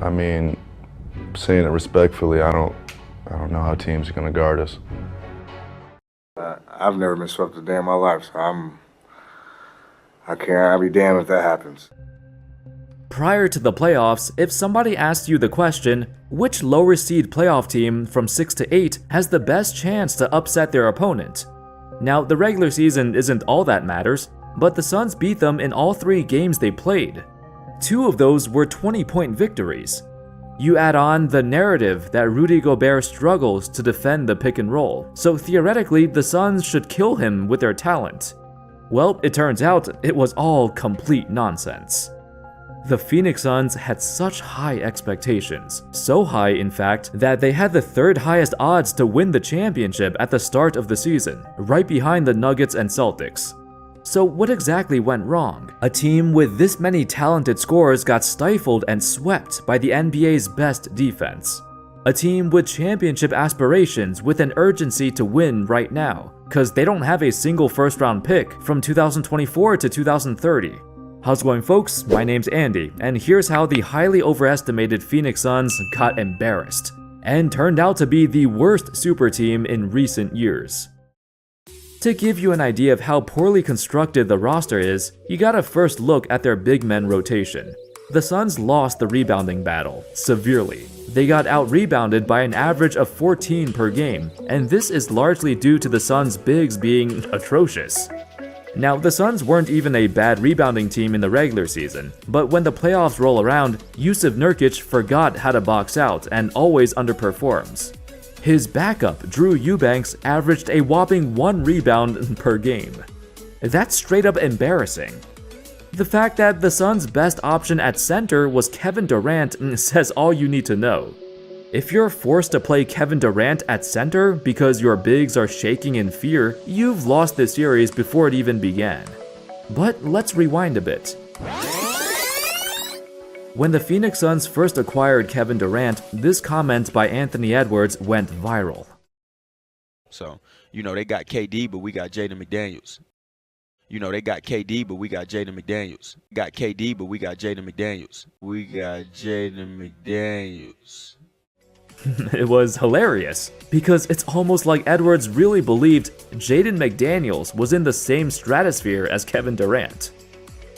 I mean, saying it respectfully, I don't know how teams are going to guard us. I've never been swept a day in my life, so I'll be damned if that happens. Prior to the playoffs, if somebody asked you the question, which lower seed playoff team from 6 to 8 has the best chance to upset their opponent? Now, the regular season isn't all that matters, but the Suns beat them in all 3 games they played. 2 of those were 20-point victories. You add on the narrative that Rudy Gobert struggles to defend the pick and roll, so theoretically the Suns should kill him with their talent. Well, it turns out it was all complete nonsense. The Phoenix Suns had such high expectations, so high in fact that they had the 3rd highest odds to win the championship at the start of the season, right behind the Nuggets and Celtics. So what exactly went wrong? A team with this many talented scorers got stifled and swept by the NBA's best defense. A team with championship aspirations with an urgency to win right now, cause they don't have a single first round pick from 2024 to 2030. How's it going, folks? My name's Andy, and here's how the highly overestimated Phoenix Suns got embarrassed and turned out to be the worst super team in recent years. To give you an idea of how poorly constructed the roster is, you gotta first look at their big men rotation. The Suns lost the rebounding battle, severely. They got out-rebounded by an average of 14 per game, and this is largely due to the Suns' bigs being atrocious. Now, the Suns weren't even a bad rebounding team in the regular season, but when the playoffs roll around, Jusuf Nurkic forgot how to box out and always underperforms. His backup, Drew Eubanks, averaged a whopping 1 rebound per game. That's straight up embarrassing. The fact that the Suns' best option at center was Kevin Durant says all you need to know. If you're forced to play Kevin Durant at center because your bigs are shaking in fear, you've lost this series before it even began. But let's rewind a bit. When the Phoenix Suns first acquired Kevin Durant, this comment by Anthony Edwards went viral. So, they got KD, but we got Jaden McDaniels. They got KD, but we got Jaden McDaniels. Got KD, but we got Jaden McDaniels. We got Jaden McDaniels. It was hilarious, because it's almost like Edwards really believed Jaden McDaniels was in the same stratosphere as Kevin Durant.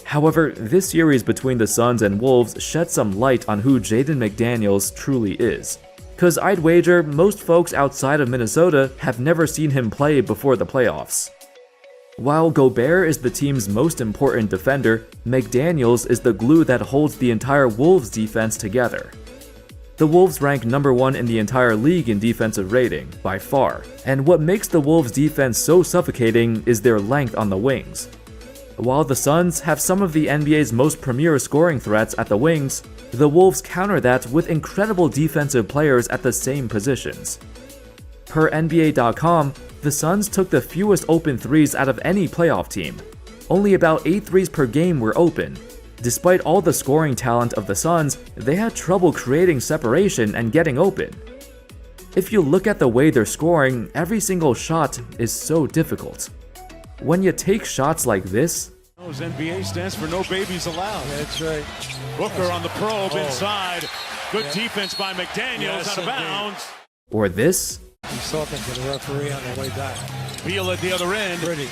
However, this series between the Suns and Wolves shed some light on who Jaden McDaniels truly is. Cause I'd wager most folks outside of Minnesota have never seen him play before the playoffs. While Gobert is the team's most important defender, McDaniels is the glue that holds the entire Wolves defense together. The Wolves rank number 1 in the entire league in defensive rating, by far, and what makes the Wolves defense so suffocating is their length on the wings. While the Suns have some of the NBA's most premier scoring threats at the wings, the Wolves counter that with incredible defensive players at the same positions. Per NBA.com, the Suns took the fewest open threes out of any playoff team. Only about 8 threes per game were open. Despite all the scoring talent of the Suns, they had trouble creating separation and getting open. If you look at the way they're scoring, every single shot is so difficult. When you take shots like this, NBA stands for no babies allowed. That's right. Booker on the probe inside. Good defense by McDaniels, out of bounds. or this, He's talking to the referee on the way back. Beal at the other end. Pretty.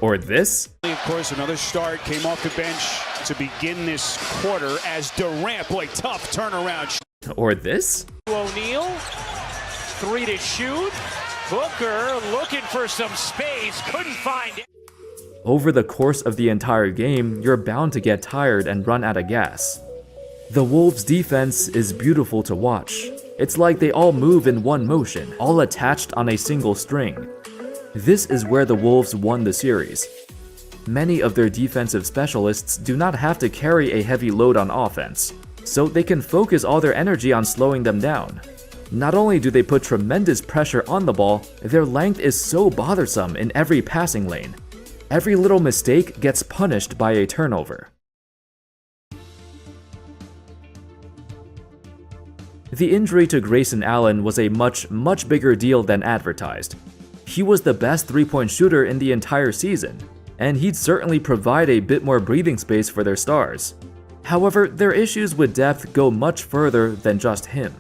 or this, Of course, another start came off the bench to begin this quarter as Durant, boy, tough turnaround. or this, O'Neal, 3 to shoot. Booker looking for some space, couldn't find it. Over the course of the entire game, you're bound to get tired and run out of gas. The Wolves' defense is beautiful to watch. It's like they all move in one motion, all attached on a single string. This is where the Wolves won the series. Many of their defensive specialists do not have to carry a heavy load on offense, so they can focus all their energy on slowing them down. Not only do they put tremendous pressure on the ball, their length is so bothersome in every passing lane. Every little mistake gets punished by a turnover. The injury to Grayson Allen was a much bigger deal than advertised. He was the best three-point shooter in the entire season, and he'd certainly provide a bit more breathing space for their stars. However, their issues with depth go much further than just him.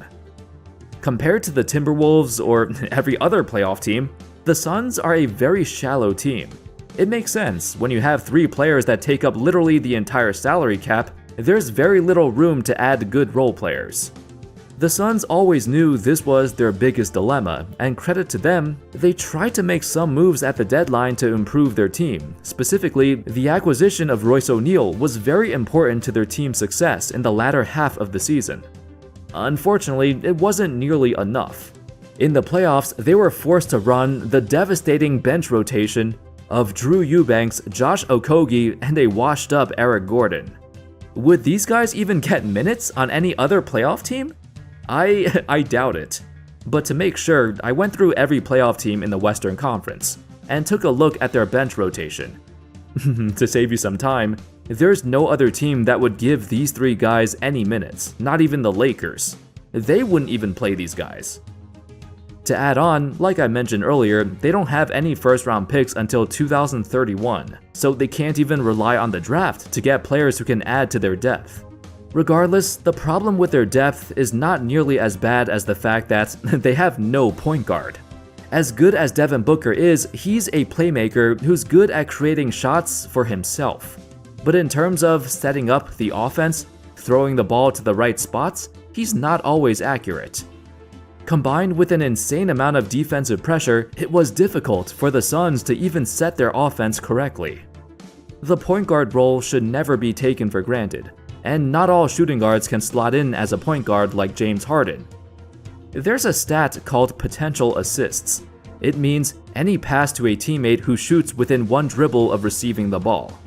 Compared to the Timberwolves or every other playoff team, the Suns are a very shallow team. It makes sense. When you have 3 players that take up literally the entire salary cap, there's very little room to add good role players. The Suns always knew this was their biggest dilemma, and credit to them, they tried to make some moves at the deadline to improve their team. Specifically, the acquisition of Royce O'Neal was very important to their team's success in the latter half of the season. Unfortunately, it wasn't nearly enough. In the playoffs, they were forced to run the devastating bench rotation of Drew Eubanks, Josh Okogie, and a washed-up Eric Gordon. Would these guys even get minutes on any other playoff team? I doubt it. But to make sure, I went through every playoff team in the Western Conference and took a look at their bench rotation. To save you some time, there's no other team that would give these 3 guys any minutes, not even the Lakers. They wouldn't even play these guys. To add on, like I mentioned earlier, they don't have any first-round picks until 2031, so they can't even rely on the draft to get players who can add to their depth. Regardless, the problem with their depth is not nearly as bad as the fact that they have no point guard. As good as Devin Booker is, he's a playmaker who's good at creating shots for himself. But in terms of setting up the offense, throwing the ball to the right spots, he's not always accurate. Combined with an insane amount of defensive pressure, it was difficult for the Suns to even set their offense correctly. The point guard role should never be taken for granted, and not all shooting guards can slot in as a point guard like James Harden. There's a stat called potential assists. It means any pass to a teammate who shoots within 1 dribble of receiving the ball.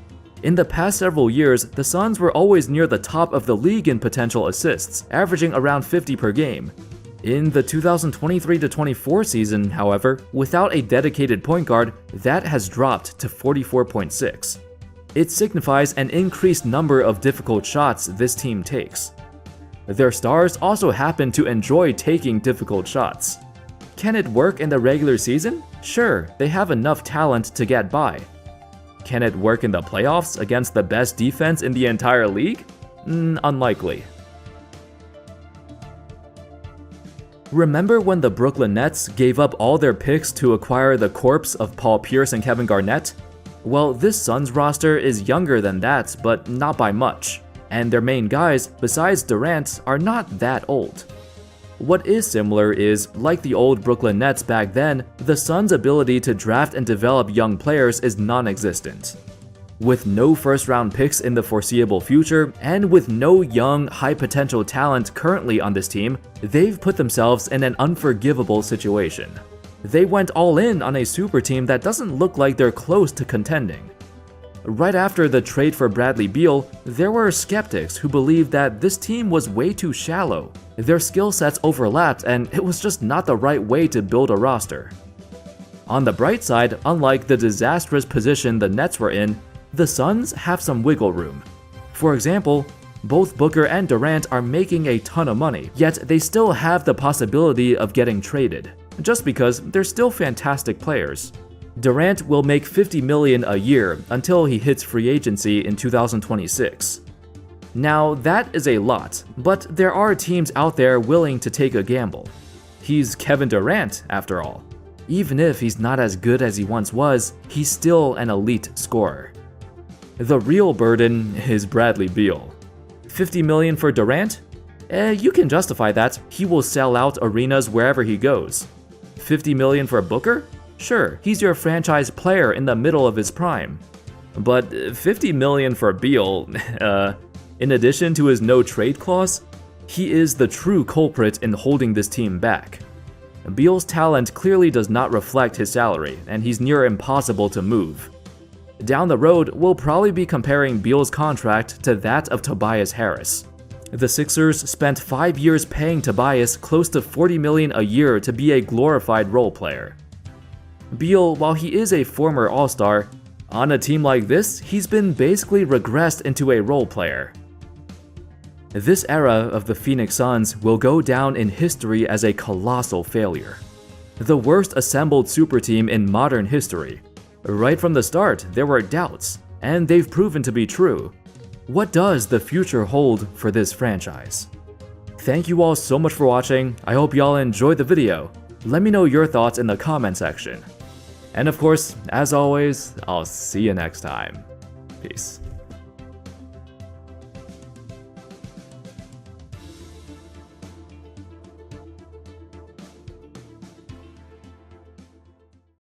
In the past several years, the Suns were always near the top of the league in potential assists, averaging around 50 per game. In the 2023-24 season, however, without a dedicated point guard, that has dropped to 44.6. It signifies an increased number of difficult shots this team takes. Their stars also happen to enjoy taking difficult shots. Can it work in the regular season? Sure, they have enough talent to get by. Can it work in the playoffs against the best defense in the entire league? Unlikely. Remember when the Brooklyn Nets gave up all their picks to acquire the corpse of Paul Pierce and Kevin Garnett? Well, this Suns roster is younger than that, but not by much. And their main guys, besides Durant, are not that old. What is similar is, like the old Brooklyn Nets back then, the Suns' ability to draft and develop young players is non-existent. With no first-round picks in the foreseeable future, and with no young, high-potential talent currently on this team, they've put themselves in an unforgivable situation. They went all in on a super team that doesn't look like they're close to contending. Right after the trade for Bradley Beal, there were skeptics who believed that this team was way too shallow. Their skill sets overlapped and it was just not the right way to build a roster. On the bright side, unlike the disastrous position the Nets were in, the Suns have some wiggle room. For example, both Booker and Durant are making a ton of money, yet they still have the possibility of getting traded, just because they're still fantastic players. Durant will make $50 million a year until he hits free agency in 2026. Now, that is a lot, but there are teams out there willing to take a gamble. He's Kevin Durant, after all. Even if he's not as good as he once was, he's still an elite scorer. The real burden is Bradley Beal. $50 million for Durant? You can justify that. He will sell out arenas wherever he goes. $50 million for Booker? Sure, he's your franchise player in the middle of his prime. But $50 million for Beal, in addition to his no-trade clause, he is the true culprit in holding this team back. Beal's talent clearly does not reflect his salary, and he's near impossible to move. Down the road, we'll probably be comparing Beal's contract to that of Tobias Harris. The Sixers spent 5 years paying Tobias close to $40 million a year to be a glorified role player. Beal, while he is a former All-Star, on a team like this, he's been basically regressed into a role player. This era of the Phoenix Suns will go down in history as a colossal failure. The worst assembled super team in modern history. Right from the start, there were doubts, and they've proven to be true. What does the future hold for this franchise? Thank you all so much for watching. I hope y'all enjoyed the video. Let me know your thoughts in the comment section. And of course, as always, I'll see you next time. Peace.